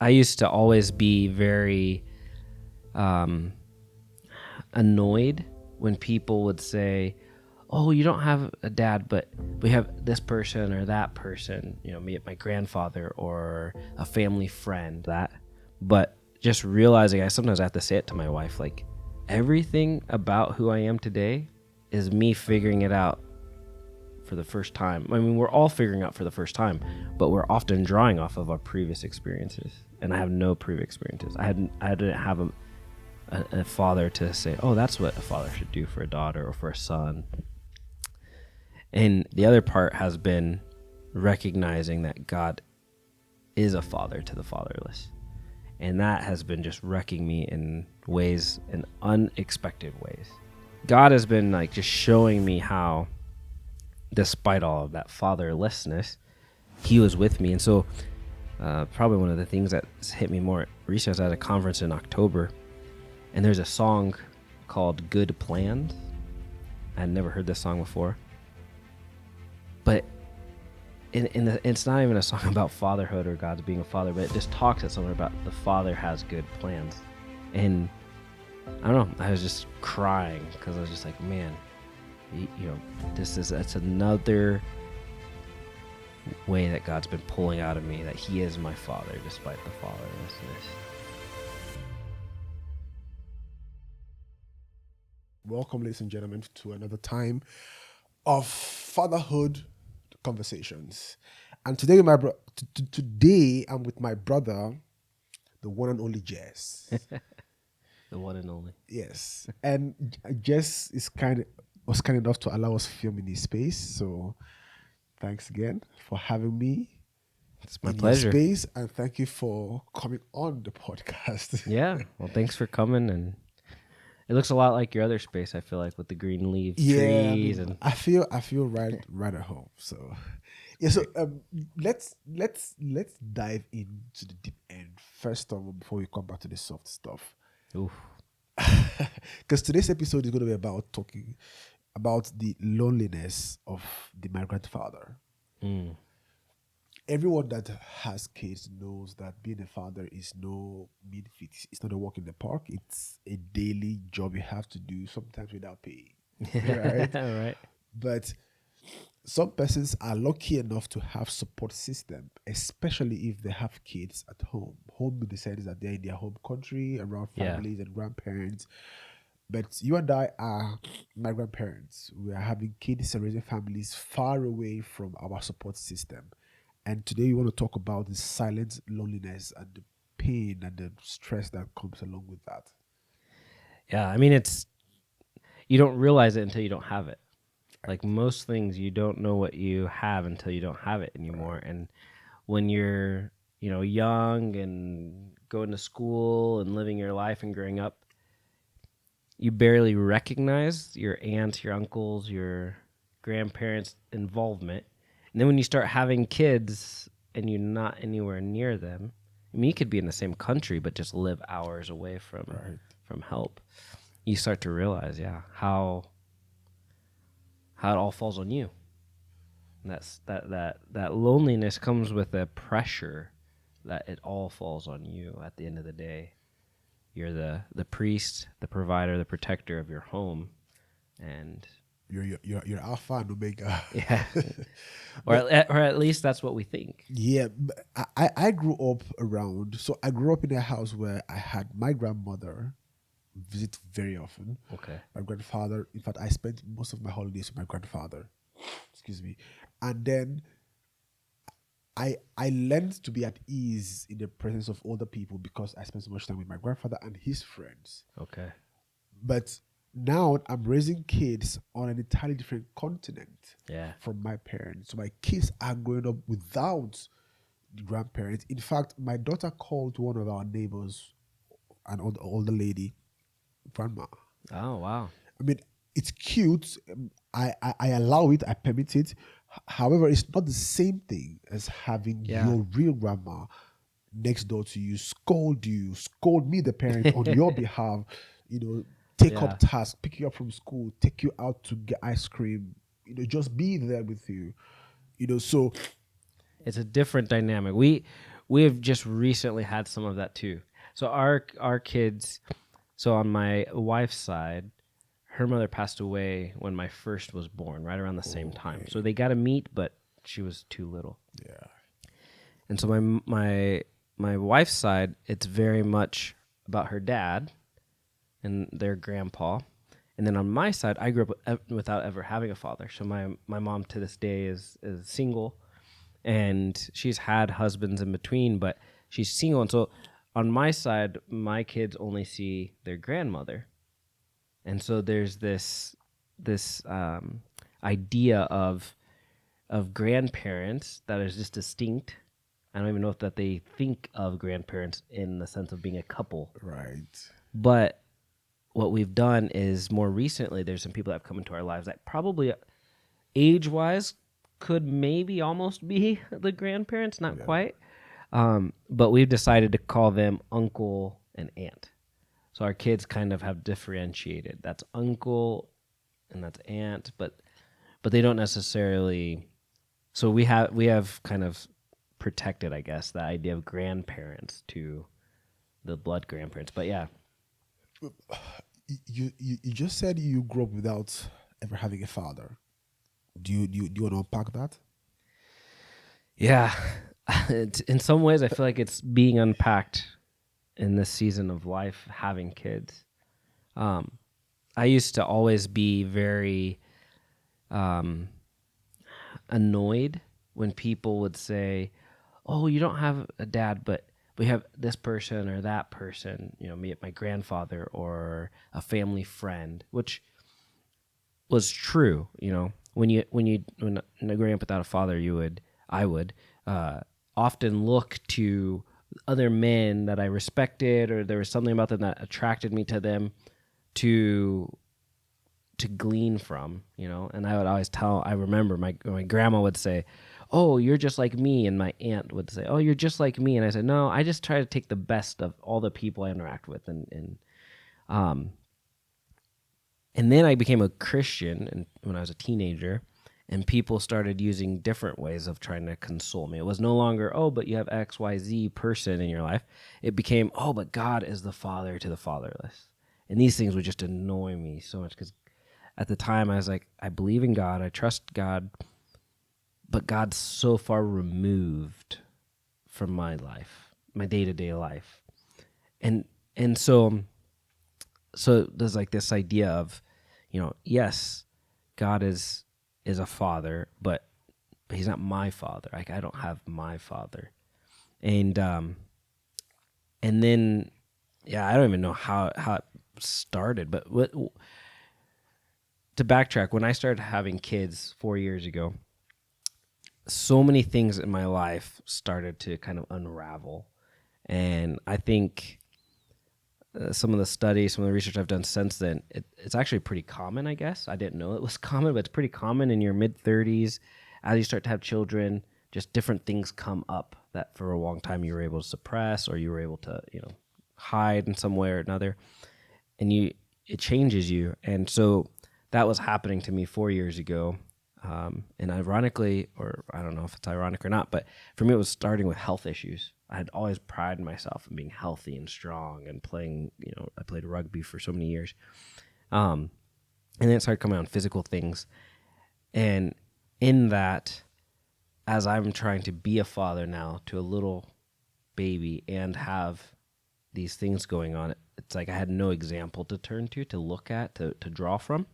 I used to always be very annoyed when people would say, "Oh, you don't have a dad, but we have this person or that person." Me, my grandfather or a family friend. That, but just realizing, I sometimes have to say it to my wife, like everything about who I am today is me figuring it out for the first time. I mean, we're all figuring out for the first time, but we're often drawing off of our previous experiences. And I have no previous experiences. I didn't have a father to say, oh, that's what a father should do for a daughter or for a son. And the other part has been recognizing that God is a father to the fatherless. And that has been just wrecking me in unexpected ways. God has been like just showing me how, despite all of that fatherlessness, he was with me. And so probably one of the things that hit me more recently, I was at a conference in October, and there's a song called Good Plans. I'd never heard this song before. But it's not even a song about fatherhood or God's being a father, but it just talks at somewhere about the Father has good plans. And I don't know, I was just crying because I was just like, man, that's another way that God's been pulling out of me, that he is my father despite the fatherlessness. Welcome, ladies and gentlemen, to another time of Fatherhood conversations. And today, today I'm with my brother, the one and only Jess. The one and only. Yes, and Jess was kind enough to allow us film in his space. So, thanks again for having me. It's my in pleasure. Your space, and thank you for coming on the podcast. Yeah, well, thanks for coming. And it looks a lot like your other space, I feel like, with the green leaves, trees, and I feel right at home. So yeah, so let's dive into the deep end first of all before we come back to the soft stuff. oof. Because today's episode is going to be about talking about the loneliness of the migrant father. Everyone that has kids knows that being a father is no mean feat. It's not a walk in the park. It's a daily job you have to do, sometimes without pay. Right? Right. But some persons are lucky enough to have support system, especially if they have kids at home. Home in the sense that they're in their home country, around families and grandparents. But you and I are my grandparents. We are having kids and raising families far away from our support system. And today we want to talk about the silent loneliness and the pain and the stress that comes along with that. Yeah, I mean, you don't realize it until you don't have it. Like most things, you don't know what you have until you don't have it anymore. And when you're, young and going to school and living your life and growing up, you barely recognize your aunts, your uncles, your grandparents' involvement. And then when you start having kids and you're not anywhere near them, I mean, you could be in the same country but just live hours away from help. You start to realize, how it all falls on you. And that loneliness comes with a pressure that it all falls on you at the end of the day. You're the priest, the provider, the protector of your home, and You're alpha and omega. yeah, or at least that's what we think. Yeah, but I grew up around. So I grew up in a house where I had my grandmother visit very often. Okay. My grandfather. In fact, I spent most of my holidays with my grandfather. Excuse me, and then I learned to be at ease in the presence of other people because I spent so much time with my grandfather and his friends. Okay. But now I'm raising kids on an entirely different continent from my parents. So my kids are growing up without the grandparents. In fact, my daughter called one of our neighbors, an older lady, grandma. Oh, wow. I mean, it's cute. I allow it. I permit it. However, it's not the same thing as having your real grandma next door to you, scold me, the parent, on your behalf, take up tasks, pick you up from school, take you out to get ice cream, just be there with you, so It's a different dynamic. We we have just recently had some of that too. So our kids, so on my wife's side, her mother passed away when my first was born, right around the same time. Okay. So they got to meet, but she was too little. Yeah. And so my wife's side, it's very much about her dad and their grandpa. And then on my side, I grew up without ever having a father. So my mom to this day is single, and she's had husbands in between, but she's single. And so on my side, my kids only see their grandmother. And so there's this idea of grandparents that is just distinct. I don't even know if that they think of grandparents in the sense of being a couple. Right. But what we've done is more recently, there's some people that have come into our lives that probably age-wise could maybe almost be the grandparents, not quite. But we've decided to call them uncle and aunt. So our kids kind of have differentiated. That's uncle and that's aunt, but they don't necessarily. So we have kind of protected, I guess, the idea of grandparents to the blood grandparents. But yeah, You just said you grew up without ever having a father. Do you want to unpack that? yeah. In some ways, I feel like it's being unpacked in this season of life, having kids. I used to always be very annoyed when people would say, "Oh, you don't have a dad, but we have this person or that person." You know, me, my grandfather or a family friend, which was true. You know, when growing up without a father, I would often look to other men that I respected, or there was something about them that attracted me to them, to glean from, you know. And I would always I remember my grandma would say, "Oh, you're just like me," and my aunt would say, "Oh, you're just like me," and I said, "No, I just try to take the best of all the people I interact with." And then I became a Christian, and when I was a teenager, and people started using different ways of trying to console me. It was no longer, "Oh, but you have XYZ person in your life." It became, "Oh, but God is the father to the fatherless." And these things would just annoy me so much, because at the time I was like, I believe in God, I trust God, but God's so far removed from my life, my day-to-day life. And so there's like this idea of, you know, yes, God is a father, but he's not my father. Like, I don't have my father. And then, yeah, I don't even know how it started, but to backtrack, when I started having kids 4 years ago, so many things in my life started to kind of unravel. And I think some of the studies, some of the research I've done since then, it's actually pretty common, I guess. I didn't know it was common, but it's pretty common in your mid-30s. As you start to have children, just different things come up that for a long time you were able to suppress, or you were able to, you know, hide in some way or another. And it changes you. And so that was happening to me 4 years ago. And ironically, or I don't know if it's ironic or not, but for me, it was starting with health issues. I had always prided myself in being healthy and strong and playing, you know, I played rugby for so many years. And then it started coming on physical things. And in that, as I'm trying to be a father now to a little baby and have these things going on, it's like I had no example to turn to look at, to draw from.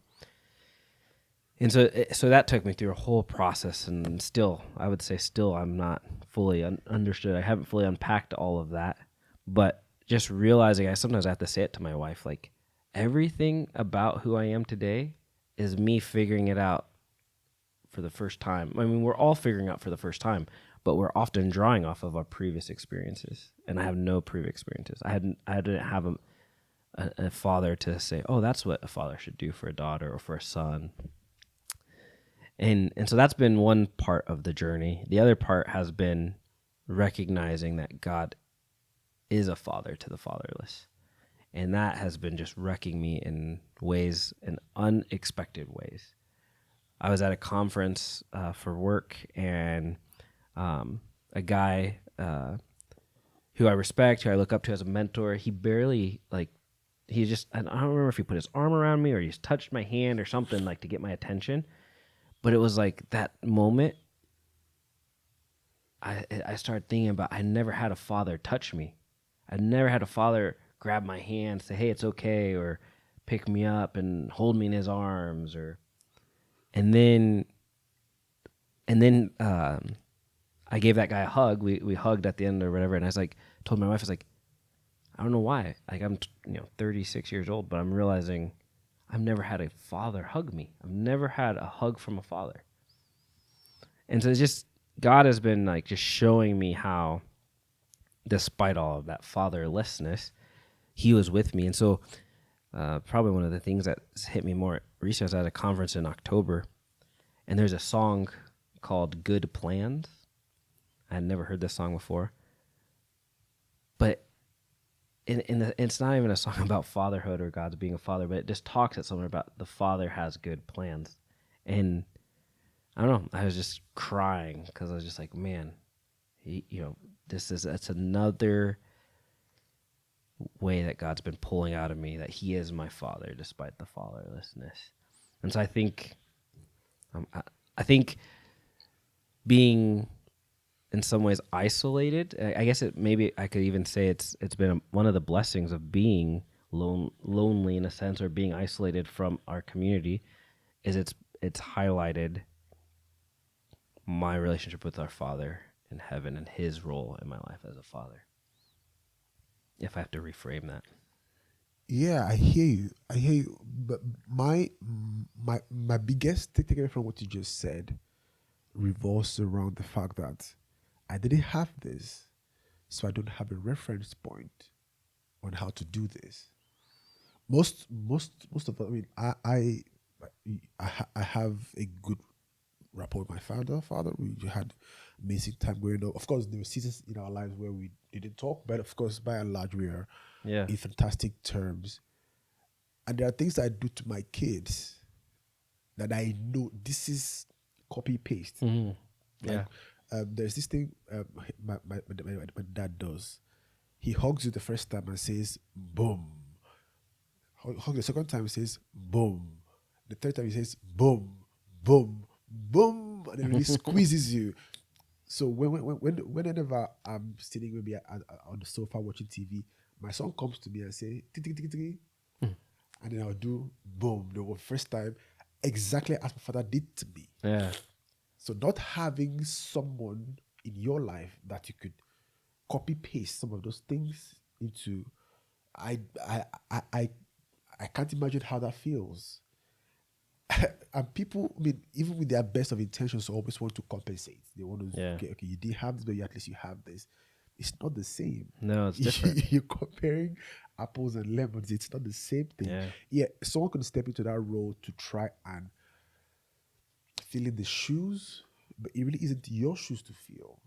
And so that took me through a whole process, and still, I would say still, I'm not fully understood. I haven't fully unpacked all of that, but just realizing I sometimes have to say it to my wife, like, everything about who I am today is me figuring it out for the first time. I mean, we're all figuring out for the first time, but we're often drawing off of our previous experiences, and I have no previous experiences. I didn't have a father to say, "Oh, that's what a father should do for a daughter or for a son." And so that's been one part of the journey. The other part has been recognizing that God is a father to the fatherless. And that has been just wrecking me in unexpected ways. I was at a conference for work, and a guy who I respect, who I look up to as a mentor, he barely like he just I don't remember if he put his arm around me or he just touched my hand or something like to get my attention. But it was like that moment I started thinking about I never had a father touch me. I never had a father grab my hand, say, "Hey, it's okay," or pick me up and hold me in his arms, or and then I gave that guy a hug. We hugged at the end or whatever, and I was like, told my wife, I was like, I don't know why. Like I'm 36 years old, but I'm realizing I've never had a father hug me. I've never had a hug from a father, and so it's just God has been like just showing me how, despite all of that fatherlessness, He was with me. And so, probably one of the things that hit me more recently, I was at a conference in October, and there's a song called "Good Plans." I had never heard this song before, but it's not even a song about fatherhood or God's being a father, but it just talks at somewhere about the Father has good plans. And I don't know, I was just crying because I was just like, man, it's another way that God's been pulling out of me that He is my Father despite the fatherlessness. And so I think being in some ways isolated. I guess maybe I could even say it's been one of the blessings of being lonely in a sense, or being isolated from our community, is it's highlighted my relationship with our Father in heaven and His role in my life as a father. If I have to reframe that. Yeah, I hear you. I hear you. But my biggest takeaway from what you just said revolves around the fact that I didn't have this, so I don't have a reference point on how to do this. Most of the, I mean, I have a good rapport with my father. We had amazing time growing up. Of course, there were seasons in our lives where we didn't talk, but of course, by and large, we are Yeah. in fantastic terms. And there are things I do to my kids that I know this is copy paste. Mm-hmm. Like, Yeah. there's this thing my dad does. He hugs you the first time and says, boom. Hug the second time, he says, boom. The third time, he says, boom, boom, boom. And then really squeezes you. So whenever I'm sitting maybe on the sofa watching TV, my son comes to me and say, tick, tick, tick, tick, and then I'll do boom the first time, exactly as my father did to me. Yeah. So not having someone in your life that you could copy paste some of those things into, I I I I, I can't imagine how that feels. And people, I mean, even with their best of intentions, always want to compensate. They want to, Yeah. okay, you didn't have this, but at least you have this. It's not the same. No, it's different. You're comparing apples and lemons. It's not the same thing. Yeah. Yeah, someone can step into that role to try and fill in the shoes, but it really isn't your shoes to fill.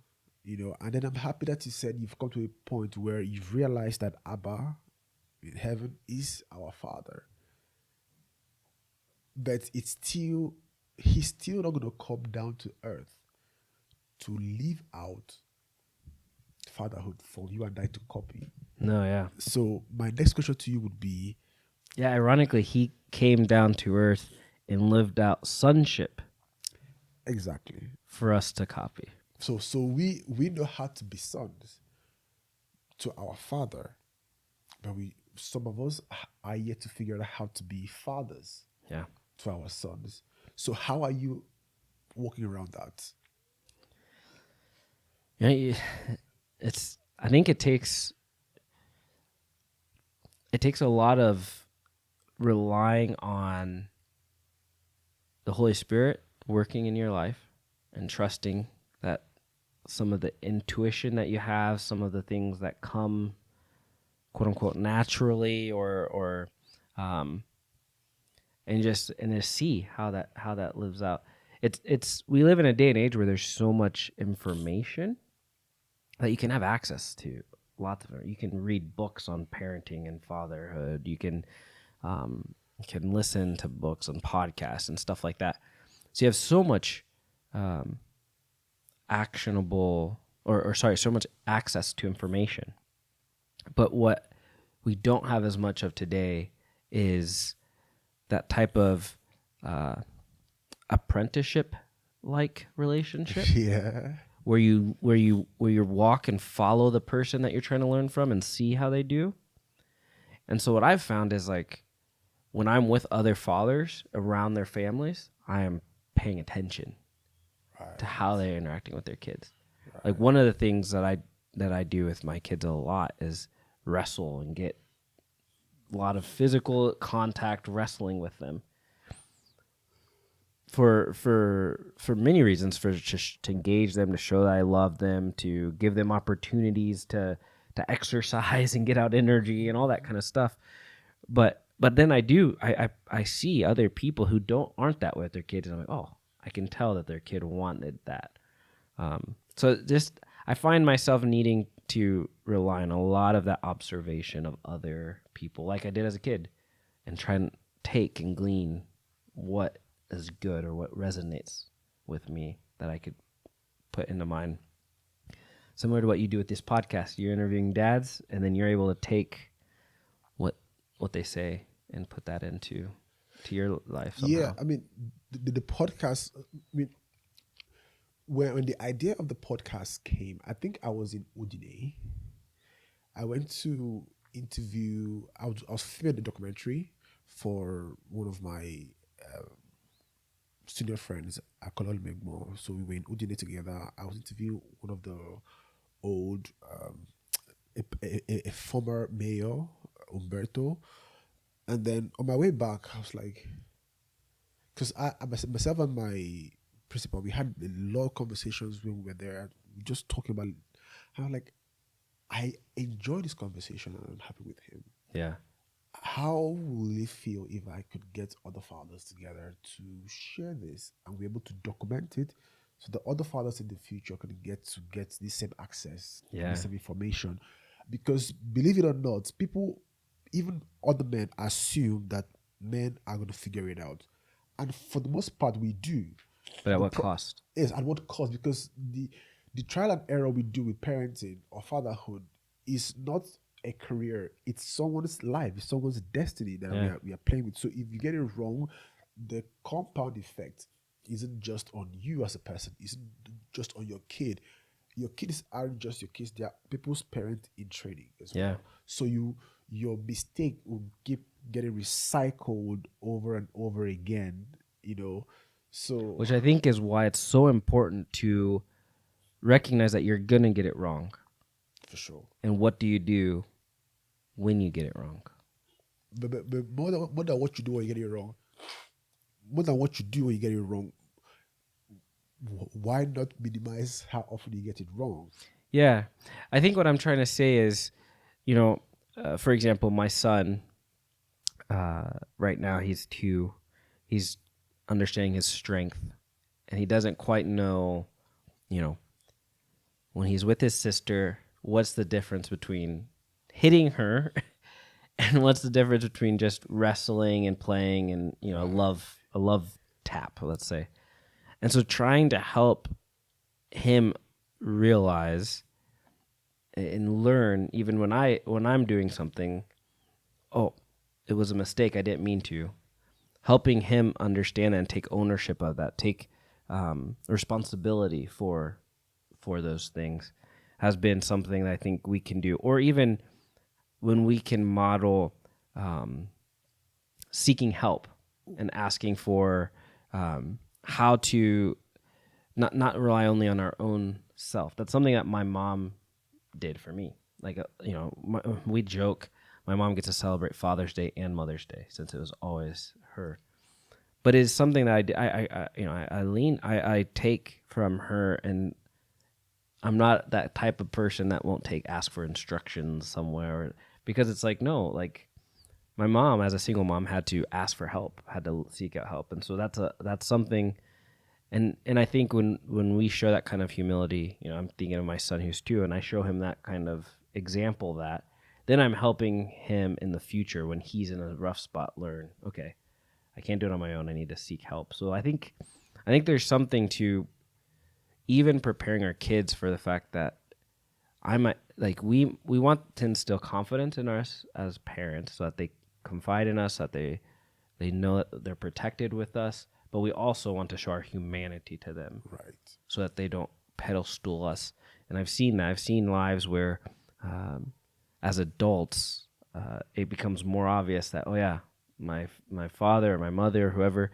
And then I'm happy that you said you've come to a point where you've realized that Abba in heaven is our Father. But he's still not going to come down to earth to live out fatherhood for you and I to copy. No, yeah. So my next question to you would be, Yeah, ironically, He came down to earth and lived out sonship exactly. for us to copy. So we know how to be sons to our Father, but some of us are yet to figure out how to be fathers Yeah. to our sons. So how are you working around that? It's. I think it takes a lot of relying on the Holy Spirit working in your life and trusting that some of the intuition that you have, some of the things that come, quote unquote, naturally, or and just see how that lives out. It's we live in a day and age where there's so much information that you can have access to. Lots of it. You can read books on parenting and fatherhood. You can listen to books and podcasts and stuff like that. So you have so much actionable or sorry, so much access to information. But what we don't have as much of today is that type of apprenticeship like relationship Yeah. where you walk and follow the person that you're trying to learn from and see how they do. And so what I've found is like when I'm with other fathers around their families, I am paying attention to how they're interacting with their kids. Like one of the things that I do with my kids a lot is wrestle and get a lot of physical contact wrestling with them. For many reasons, for just to engage them, to show that I love them, to give them opportunities to exercise and get out energy and all that kind of stuff. But then I see other people who aren't that way with their kids, and I'm like, oh, I can tell that their kid wanted that. So just I find myself needing to rely on a lot of that observation of other people, like I did as a kid, and try and take and glean what is good or what resonates with me that I could put into mine. Similar to what you do with this podcast, you're interviewing dads, and then you're able to take what they say and put that into your life somehow. Yeah, I mean, the podcast. I mean, when the idea of the podcast came, I think I was in Udine. I went to interview. I was filming a documentary for one of my senior friends at Kolol Megmo. So we were in Udine together. I was interviewing one of the old, a former mayor, Umberto. And then on my way back, I was like, because myself and my principal, we had a lot of conversations when we were there, just talking about. I was like, I enjoy this conversation and I'm happy with him. Yeah. How will it feel if I could get other fathers together to share this and we're able to document it so the other fathers in the future can get the same access, Yeah. the same information? Because believe it or not, people, even other men, assume that men are going to figure it out. And for the most part, we do. But at what cost? Yes, at what cost? Because the trial and error we do with parenting or fatherhood is not a career. It's someone's life. It's someone's destiny that we are playing with. So if you get it wrong, the compound effect isn't just on you as a person. It's just on your kid. Your kids aren't just your kids. They are people's parent in training as well. So your mistake will keep getting recycled over and over again. So which I think is why it's so important to recognize that you're gonna get it wrong. For sure. And what do you do when you get it wrong? But more than what you do when you get it wrong, more than what you do when you get it wrong, why not minimize how often you get it wrong? Yeah. I think what I'm trying to say is, for example, my son, right now he's 2. He's understanding his strength, and he doesn't quite know, when he's with his sister, what's the difference between hitting her and what's the difference between just wrestling and playing and, a love tap, let's say. And so trying to help him realize and learn, even when I'm doing something, oh, it was a mistake, I didn't mean to. Helping him understand and take ownership of that, take responsibility for those things has been something that I think we can do. Or even when we can model seeking help and asking for how to not rely only on our own self. That's something that my mom did for me. Like, we joke, my mom gets to celebrate Father's Day and Mother's Day since it was always her. But it's something that I take from her, and I'm not that type of person that won't ask for instructions somewhere, because it's like, no, like my mom as a single mom had to ask for help, had to seek out help. And so that's something. And I think when we show that kind of humility, I'm thinking of my son who's 2, and I show him that kind of example, that then I'm helping him in the future when he's in a rough spot learn, okay, I can't do it on my own. I need to seek help. So I think there's something to even preparing our kids for the fact that I might like we want to instill confidence in us as parents so that they confide in us, that they know that they're protected with us, but we also want to show our humanity to them Right. so that they don't pedestal us. And I've seen that. I've seen lives where, as adults, it becomes more obvious that, oh yeah, my father or my mother or whoever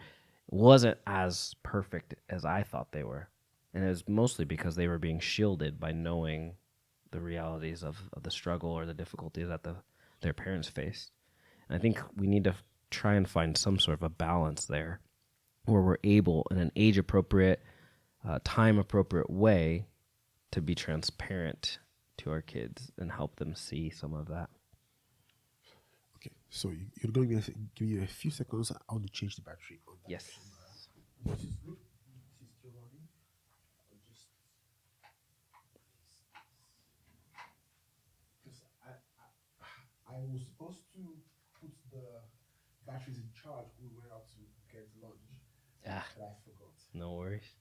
wasn't as perfect as I thought they were, and it was mostly because they were being shielded by knowing the realities of the struggle or the difficulties that their parents faced. And I think we need to try and find some sort of a balance there where we're able, in an age appropriate, time appropriate way, to be transparent to our kids and help them see some of that. Okay. So you're going to give me a few seconds. I want to change the battery on that Yes. camera. This is good. This is still running. I'll just because I was supposed to put the batteries in charge when we went out to get lunch, Ah, but I forgot. no worries.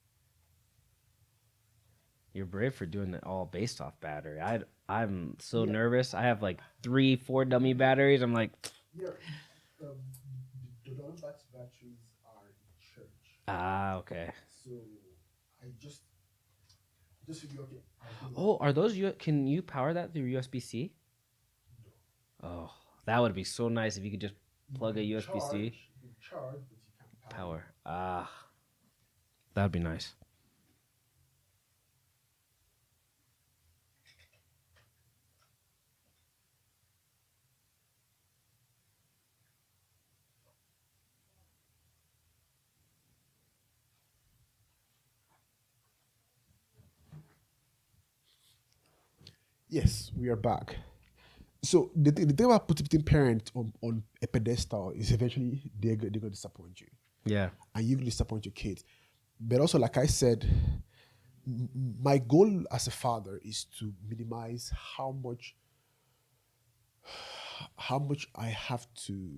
You're brave for doing it all based off battery. I'm so Yeah. nervous. I have like 3, 4 dummy batteries. I'm like, Yeah. Um, the other batteries are in church, okay. so I just figured, okay, I was going to Oh, are those you? Can you power that through USB C? no. Oh, that would be so nice if you could just plug a USB C You can charge, but you can't power. power. That would be nice. Yes, we are back. So the thing about putting parents on a pedestal is eventually they're going to disappoint you, Yeah. and you're going to disappoint your kids. But also, like I said, my goal as a father is to minimize how much I have to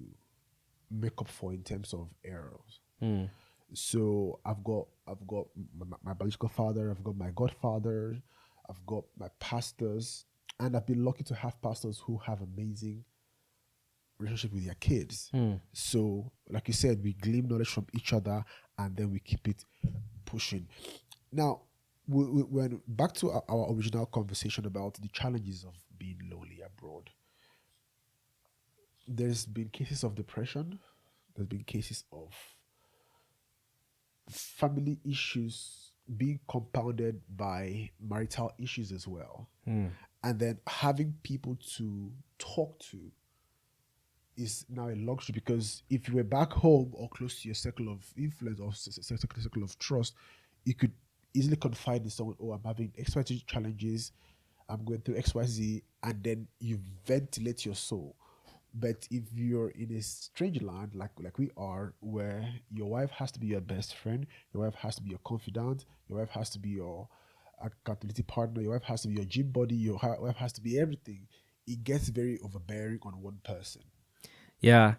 make up for in terms of errors. Hmm. So I've got my biological father, I've got my godfather, I've got my pastors, and I've been lucky to have pastors who have amazing relationship with their kids. Hmm. So, like you said, we glean knowledge from each other, and then we keep it pushing. Now, when back to our original conversation about the challenges of being lonely abroad, there's been cases of depression. There's been cases of family issues being compounded by marital issues as well. Hmm. And then having people to talk to is now a luxury, because if you were back home or close to your circle of influence or circle of trust, you could easily confide in someone, oh, I'm having XYZ challenges, I'm going through XYZ, and then you ventilate your soul. But if you're in a strange land like we are, where your wife has to be your best friend, your wife has to be your confidant, your wife has to be your accountability partner, your wife has to be your gym buddy, your wife has to be everything, it gets very overbearing on one person. Yeah.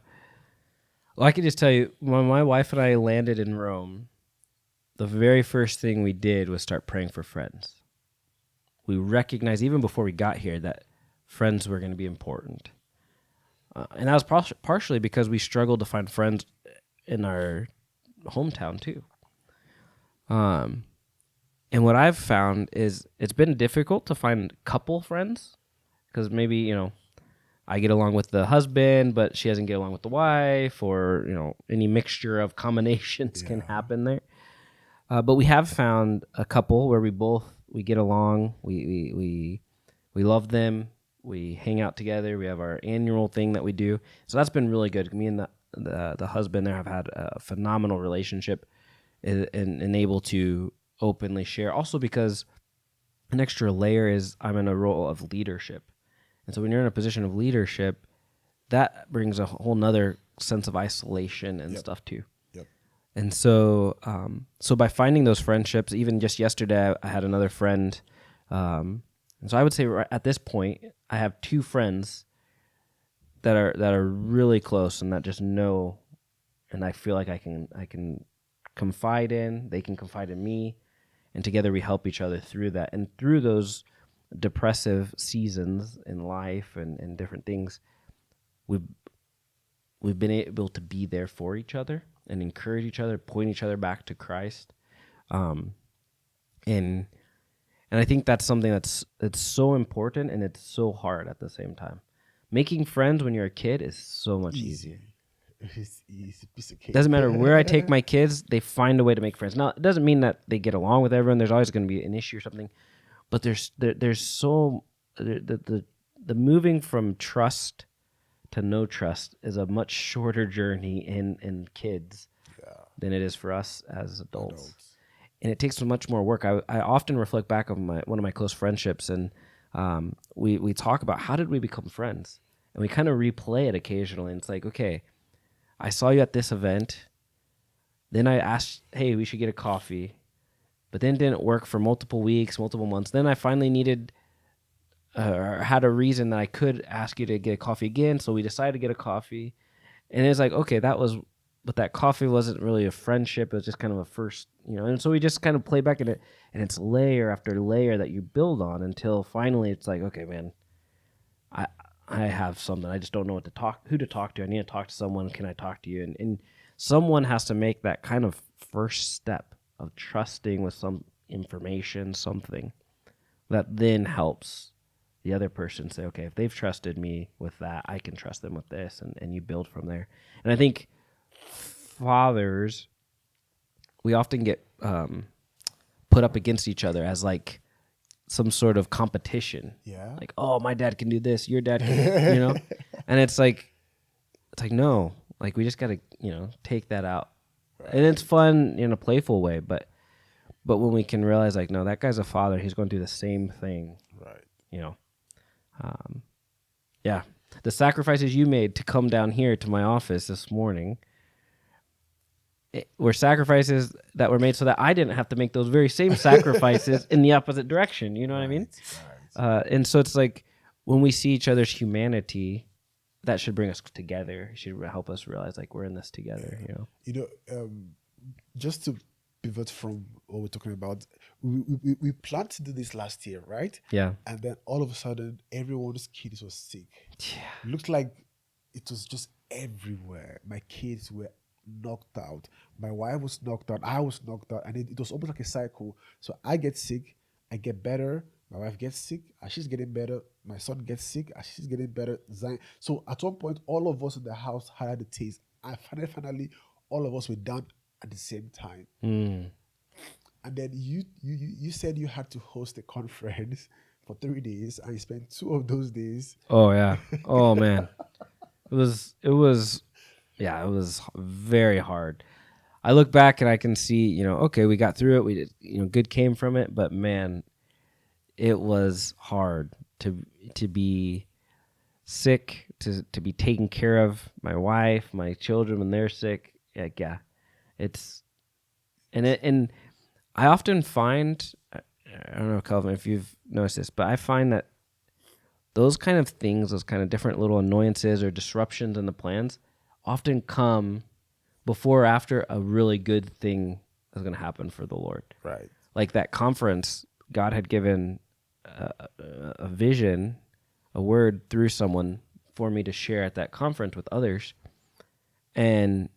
Well, I can just tell you, when my wife and I landed in Rome, the very first thing we did was start praying for friends. We recognized, even before we got here, that friends were going to be important. And that was partially because we struggled to find friends in our hometown, too. Um, and what I've found is it's been difficult to find couple friends because maybe, I get along with the husband, but she doesn't get along with the wife, or, any mixture of combinations can Yeah. happen there. But we have found a couple where we get along. We love them. We hang out together. We have our annual thing that we do. So that's been really good. Me and the husband there have had a phenomenal relationship, and able to openly share. Also because an extra layer is I'm in a role of leadership. And so when you're in a position of leadership, that brings a whole nother sense of isolation and Yep. stuff too. Yep. And so, so by finding those friendships, even just yesterday, I had another friend. And so I would say right at this point, I have 2 friends that are really close and that just know, and I feel like I can confide in. They can confide in me, and together we help each other through that. And through those depressive seasons in life and different things, we've we've been able to be there for each other and encourage each other, point each other back to Christ. Um, and and I think that's something that's so important, and it's so hard at the same time. Making friends when you're a kid is so much easier. It's easy piece of cake. Doesn't matter where I take my kids, they find a way to make friends. Now, it doesn't mean that they get along with everyone. There's always going to be an issue or something, but there's so the moving from trust to no trust is a much shorter journey in kids than it is for us as adults. And it takes so much more work. I often reflect back on one of my close friendships, and we talk about how did we become friends, and we kind of replay it occasionally. And it's like, okay, I saw you at this event, then I asked, hey, we should get a coffee, but then it didn't work for multiple weeks, multiple months. Then I finally needed or had a reason that I could ask you to get a coffee again, so we decided to get a coffee, and it's like, okay, that was. But that coffee wasn't really a friendship. It was just kind of a first, And so we just kind of play back in it, and it's layer after layer that you build on until finally it's like, okay, man, I have something. I just don't know who to talk to. I need to talk to someone. Can I talk to you? And someone has to make that kind of first step of trusting with some information, something that then helps the other person say, okay, if they've trusted me with that, I can trust them with this, and you build from there. And I think fathers, we often get put up against each other as like some sort of competition. Yeah. Like, oh, my dad can do this, your dad can, And it's like no, like we just got to, take that out. Right. And it's fun in a playful way, but when we can realize like, no, that guy's a father, he's going through the same thing. Right. Yeah. The sacrifices you made to come down here to my office this morning were sacrifices that were made so that I didn't have to make those very same sacrifices in the opposite direction. You know what I mean? Right. And so it's like when we see each other's humanity, that should bring us together. It should help us realize like we're in this together. Just to pivot from what we're talking about, we planned to do this last year, right? Yeah. And then all of a sudden, everyone's kids was sick. Yeah. Looked like it was just everywhere. My kids were knocked out. My wife was knocked out. I was knocked out. And it was almost like a cycle. So I get sick. I get better. My wife gets sick. As she's getting better. My son gets sick. As she's getting better. So at one point, all of us in the house had the taste. And finally, all of us were down at the same time. And then you said you had to host a conference for 3 days. And you spent 2 of those days. Oh, yeah. Oh, man. It was very hard. I look back and I can see, okay, we got through it. We did, good came from it, but man, it was hard to be sick, to be taking care of my wife, my children when they're sick. Like, yeah, and I often find, I don't know, Calvin, if you've noticed this, but I find that those kind of things, those kind of different little annoyances or disruptions in the plans often come before or after a really good thing is going to happen for the Lord. Right. Like that conference, God had given a vision, a word through someone for me to share at that conference with others. And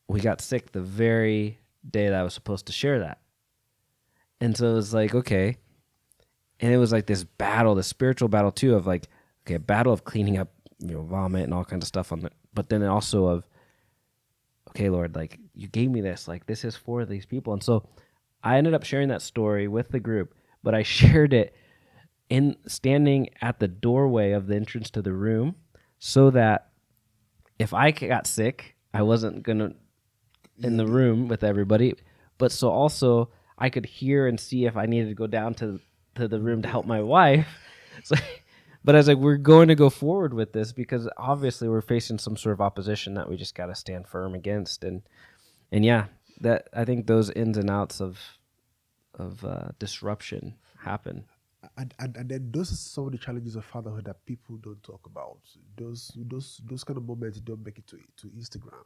we got sick the very day that I was supposed to share that. And so it was like, okay. And it was like this battle, this spiritual battle too, of like, okay, a battle of cleaning up, vomit and all kinds of stuff on it. But then also of, okay, Lord, like you gave me this, like this is for these people. And so I ended up sharing that story with the group, but I shared it in standing at the doorway of the entrance to the room so that if I got sick, I wasn't going to in the room with everybody, but so also I could hear and see if I needed to go down to the room to help my wife. So, but I was like, we're going to go forward with this because obviously we're facing some sort of opposition that we just got to stand firm against. And yeah, that I think those ins and outs of disruption happen. And then those are some of the challenges of fatherhood that people don't talk about. Those kind of moments don't make it to Instagram.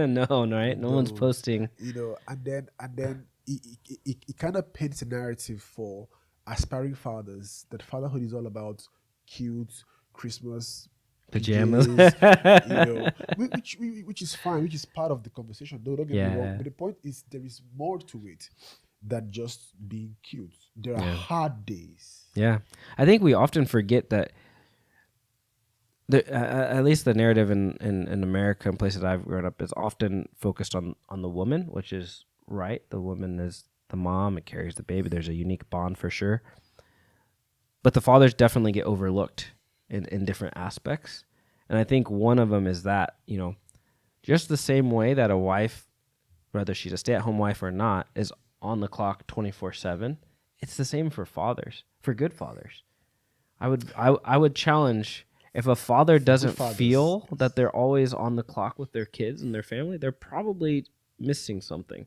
No, right? No one's posting. And then it kind of paints a narrative for aspiring fathers that fatherhood is all about cute Christmas Pajamas. PJs, which is fine, which is part of the conversation. Don't get me wrong, Yeah. but the point is there is more to it than just being cute. There are Yeah. hard days. Yeah. I think we often forget that at least the narrative in America and places I've grown up is often focused on the woman, which is right. The woman is the mom. It carries the baby. There's a unique bond for sure. But the fathers definitely get overlooked in different aspects. And I think one of them is that, just the same way that a wife, whether she's a stay-at-home wife or not, is on the clock 24/7, it's the same for fathers, for good fathers. I would challenge, if a father For good doesn't fathers, feel yes. that they're always on the clock with their kids and their family, they're probably missing something.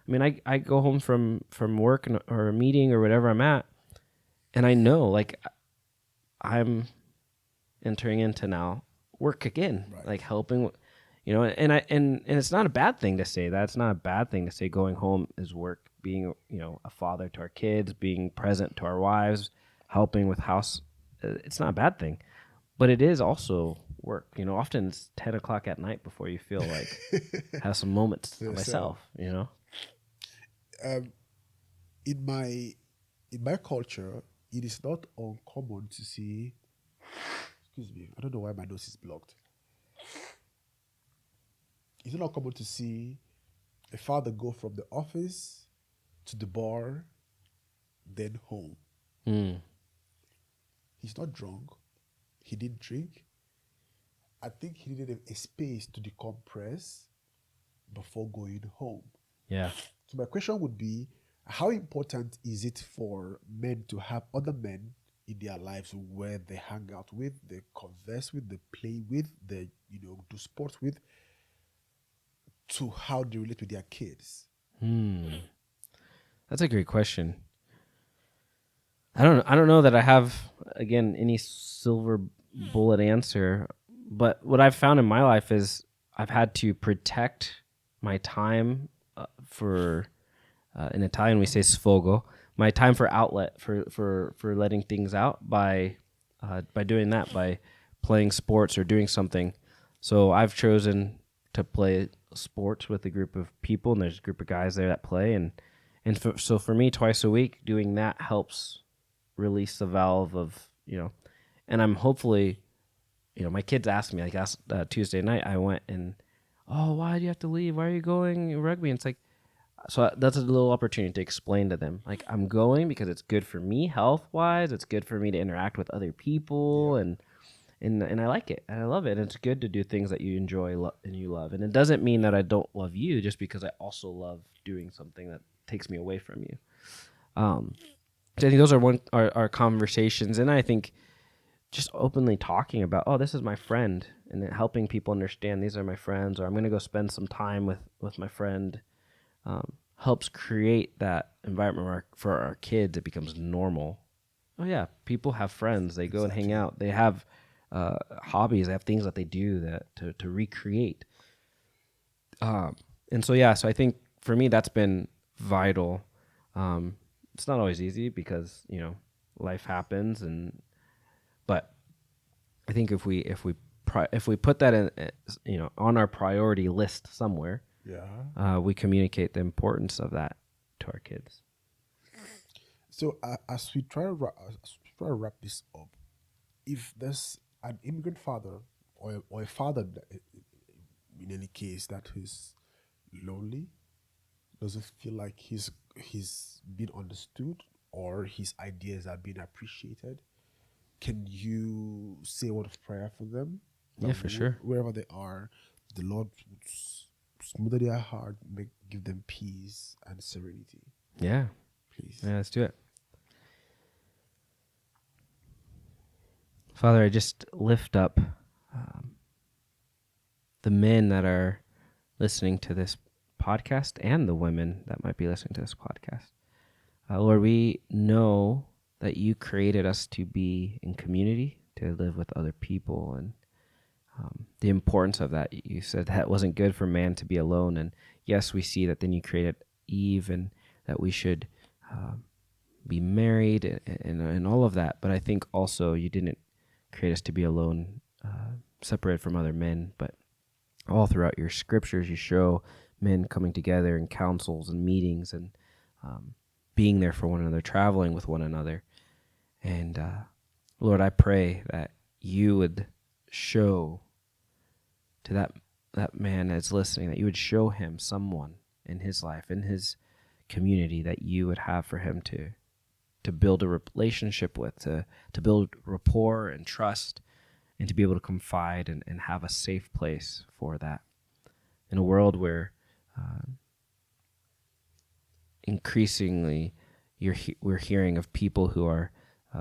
I mean, I go home from work or a meeting or whatever I'm at, and I know, like, I'm entering into now work again, Right. like helping, and it's not a bad thing to say that. It's not a bad thing to say going home is work, being, a father to our kids, being present to our wives, helping with house. It's not a bad thing, but it is also work. Often it's 10 o'clock at night before you feel like have some moments To to yourself. myself. Um, in my in my culture, it is not uncommon to see. Excuse me. I don't know why my nose is blocked. It's not uncommon to see a father go from the office to the bar, then home. Mm, He's not drunk. He didn't drink. I think he needed a space to decompress before going home. yeah. So my question would be, how important is it for men to have other men in their lives where they hang out with, they converse with, they play with, they do sports with, to how they relate with their kids? Hmm. That's a great question. I don't know that I have, again, any silver bullet answer, but what I've found in my life is I've had to protect my time, for, in Italian we say sfogo, my time for outlet, for letting things out by doing that, by playing sports or doing something. So I've chosen to play sports with a group of people, and there's a group of guys there that play, so for me, twice a week doing that helps release the valve of, and I'm hopefully, my kids asked me, like, last Tuesday night I went and, oh, why do you have to leave, why are you going rugby? And it's like, so that's a little opportunity to explain to them, like, I'm going because it's good for me health wise, it's good for me to interact with other people, Yep. and I like it and I love it, and it's good to do things that you enjoy and you love, and it doesn't mean that I don't love you just because I also love doing something that takes me away from you. So I think those are conversations, and I think just openly talking about, oh, this is my friend, and then helping people understand these are my friends, or I'm going to go spend some time with my friend, helps create that environment where for our kids it becomes normal. Oh yeah, people have friends. They go and hang Exactly. out. They have hobbies. They have things that they do that to recreate. And so yeah, so I think for me that's been vital. It's not always easy because life happens, but I think if we put that in, on our priority list somewhere, Yeah. we communicate the importance of that to our kids. So as we try to wrap this up, if there's an immigrant father or a father in any case that is lonely, doesn't feel like he's been understood or his ideas are being appreciated, can you say a word of prayer for them that Yeah, for sure. wherever they are, the Lord would smother their heart, give them peace and serenity, Yeah, please? yeah. Let's do it, Father. I just lift up the men that are listening to this podcast and the women that might be listening to this podcast. Lord, we know that you created us to be in community, to live with other people, and the importance of that. You said that it wasn't good for man to be alone. And yes, we see that then you created Eve, and that we should be married and all of that. But I think also you didn't create us to be alone, separated from other men, but all throughout your scriptures, you show men coming together in councils and meetings and being there for one another, traveling with one another. And Lord, I pray that you would show to that man that's listening, that you would show him someone in his life, in his community, that you would have for him to build a relationship with, to build rapport and trust, and to be able to confide and have a safe place for that. In a world where increasingly we're hearing of people who are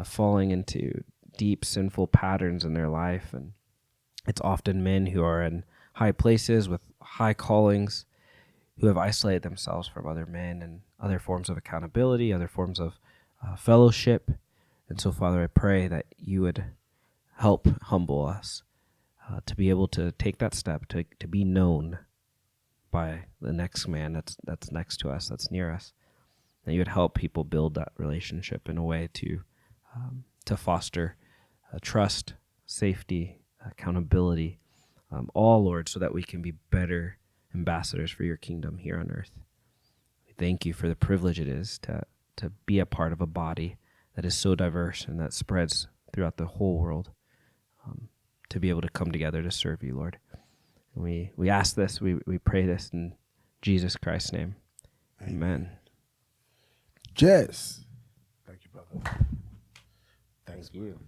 falling into deep sinful patterns in their life, and it's often men who are in high places with high callings who have isolated themselves from other men and other forms of accountability, other forms of fellowship. And so, Father, I pray that you would help humble us to be able to take that step, to be known by the next man that's next to us, that's near us. That you would help people build that relationship in a way to foster trust, safety, accountability, all, Lord, so that we can be better ambassadors for your kingdom here on earth. We thank you for the privilege it is to be a part of a body that is so diverse and that spreads throughout the whole world, to be able to come together to serve you, Lord. And we ask this, we pray this in Jesus Christ's name. Amen. Jess. Thank you, brother. Thank you.